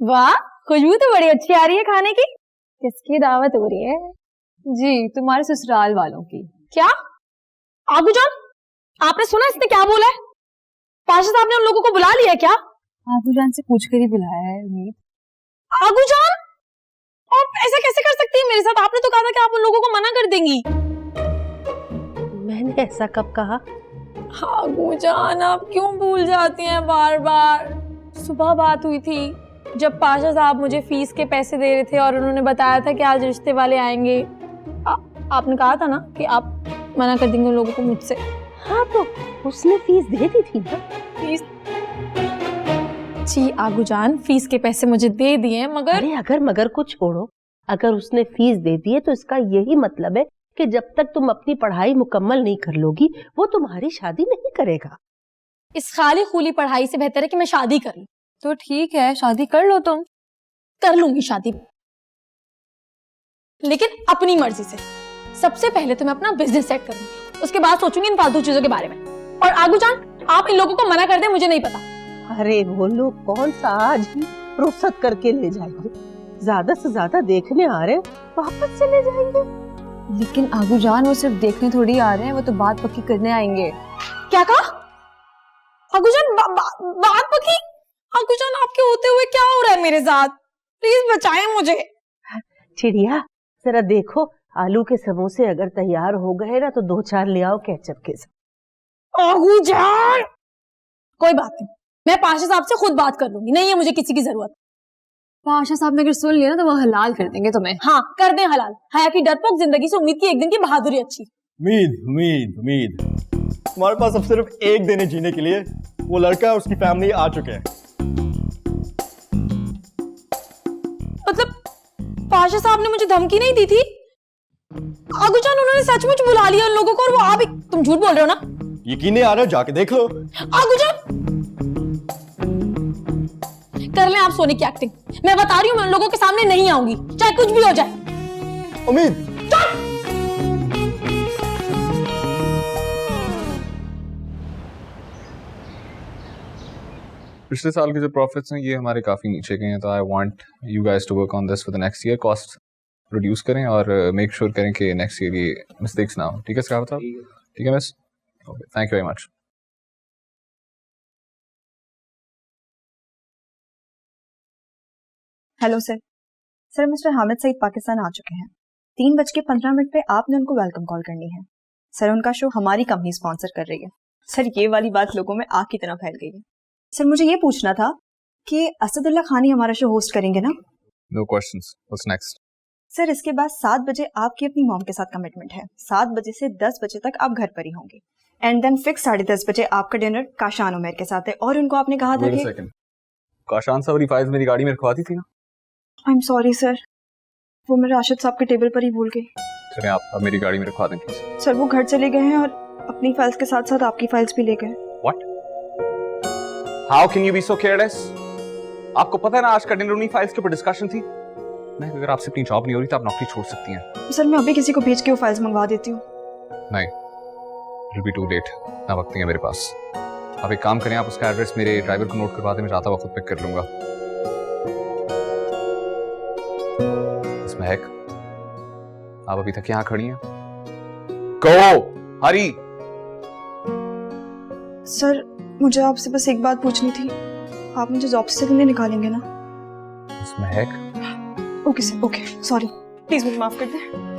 वाह, खुशबू तो बड़ी अच्छी आ रही है खाने की। किसकी दावत हो रही है? जी, तुम्हारे ससुराल वालों की। क्या? आगू जान, आपने सुना इसने क्या बोला है? पाशा साहब ने उन लोगों को बुला लिया क्या? आगू जान से पूछ कर ही बुलाया है उम्मीद। आगू जान, आप ऐसा कैसे कर सकती है मेरे साथ? आपने तो कहा था कि आप उन लोगों को मना कर देंगी। मैंने ऐसा कब कहा? आगू जान, आप क्यों भूल जाती हैं बार बार? सुबह बात हुई थी जब पाशा साहब मुझे फीस के पैसे दे रहे थे और उन्होंने बताया था कि आज रिश्ते वाले आएंगे। आपने कहा था ना कि आप मना कर देंगे उन लोगों को मुझसे। हाँ, तो उसने फीस दे दी थी ना। फीस? जी आगू जान, फीस के पैसे मुझे दे दिए, मगर अरे अगर मगर को छोड़ो, अगर उसने फीस दे दी है तो इसका यही मतलब है कि जब तक तुम अपनी पढ़ाई मुकम्मल नहीं कर लोगी वो तुम्हारी शादी नहीं करेगा। इस खाली खूली पढ़ाई से बेहतर है कि मैं शादी कर लूं। तो ठीक है, शादी कर लो तुम। कर लूंगी शादी, लेकिन अपनी मर्जी से। सबसे पहले तो मैं अपना बिजनेस सेट करूंगी, उसके बाद सोचूंगी इन फालतू चीजों के बारे में। और आगू जान, आप इन लोगों को मना कर दें, मुझे नहीं पता। अरे वो लोग कौन सा आज ही रुखसत करके ले जाएंगे, ज्यादा से ज्यादा देखने आ रहे हैं, वापस चले जाएंगे। लेकिन आगू जान, वो सिर्फ देखने थोड़ी आ रहे हैं, वो तो बात पक्की करने आएंगे। क्या कहा? आगू जान, बात पक्की? आगू जान, आपके होते हुए क्या हो रहा है मेरे साथ? प्लीज बचाएं मुझे। चिड़िया, जरा देखो आलू के समोसे अगर तैयार हो गए ना तो 2-4 ले आओ केचप के साथ। आगू जान, कोई बात नहीं, मैं पाशा साहब से खुद बात कर लूंगी, नहीं है मुझे किसी की जरूरत। पाशा साहब ने अगर सुन लिया ना तो वो हलाल कर देंगे तुम्हें। हाँ, कर दें हलाल। हया की डरपोक जिंदगी से उम्मीद की एक दिन की बहादुरी अच्छी। उम्मीद उम्मीद उम्मीद, तुम्हारे पास अब सिर्फ एक दिन है जीने के लिए। वो लड़का और उसकी फैमिली आ चुके हैं। मतलब पाशा साहब ने मुझे धमकी नहीं दी थी? आगू जान, उन्होंने सचमुच बुला लिया उन लोगों को, और वो आप ही तुम झूठ बोल रहे हो ना? यकीन नहीं आ रहा, जाके देख लो। आगू जान, कर लें आप सोने की एक्टिंग। मैं बता रही हूँ, मैं उन लोगों के सामने नहीं आऊंगी, चाहे कुछ भी हो जाए। उम्मीद, पिछले साल के जो प्रॉफिट्स हैं ये हमारे काफ़ी नीचे गए हैं, तो I want you guys to work on this for the next year. Cost reduce करें और मेक श्योर करें कि नेक्स्ट ईयर ये मिस्टेक्स ना हो। ठीक है सर साहब? ठीक है miss, okay, thank you very much. Hello sir. Sir, mister Hamid Saeed Pakistan आ चुके हैं। 3:15 पे आपने उनको वेलकम कॉल करनी है। सर, उनका शो हमारी कंपनी स्पॉन्सर कर रही है। सर, ये वाली बात लोगों में आग की तरह फैल गई है। सर, मुझे ये पूछना था कि असदुल्ला खान ही हमारा शो होस्ट करेंगे ना? No questions, what's next? Sir, इसके बाद 7 बजे आपकी अपनी मॉम के साथ कमिटमेंट है। 7 बजे से 10 बजे तक आप घर पर ही होंगे। एंड देन फिक्स 10:30 बजे आपका डिनर काशान उमेर के साथ है। और उनको आपने कहा था कि काशान साहब वाली फाइल्स मेरी गाड़ी में रखवाती थी ना? आई एम सॉरी सर, वो मैं राशिद साहब के टेबल पर ही भूल गई। चलें आप मेरी गाड़ी में रखवा दें प्लीज। सर, वो घर चले गए हैं और अपनी फाइल्स के साथ साथ आपकी फाइल्स भी ले गए। What? How can you be so careless? आपको पता है ना आज का डिनर उन्हीं फाइल्स के ऊपर डिस्कशन थी। मैं अगर आपसे अपनी जॉब नहीं हो रही तो आप नौकरी छोड़ सकती हैं। सर, मैं अभी किसी को भेज के वो फाइल्स मंगवा देती हूँ। नहीं, it will be too late, ना वक्त नहीं है मेरे पास। आप एक काम करें, आप उसका एड्रेस मेरे ड्राइवर को नोट करवा दें, मैं जाता हुआ खुद पिक कर लूंगा। महक, आप अभी तक यहाँ खड़ी हैं? गो, हरी। सर, मुझे आपसे बस एक बात पूछनी थी। आप मुझे जॉब से तो नहीं निकालेंगे ना? महक, okay sir, okay, sorry, please मुझे माफ कर दें।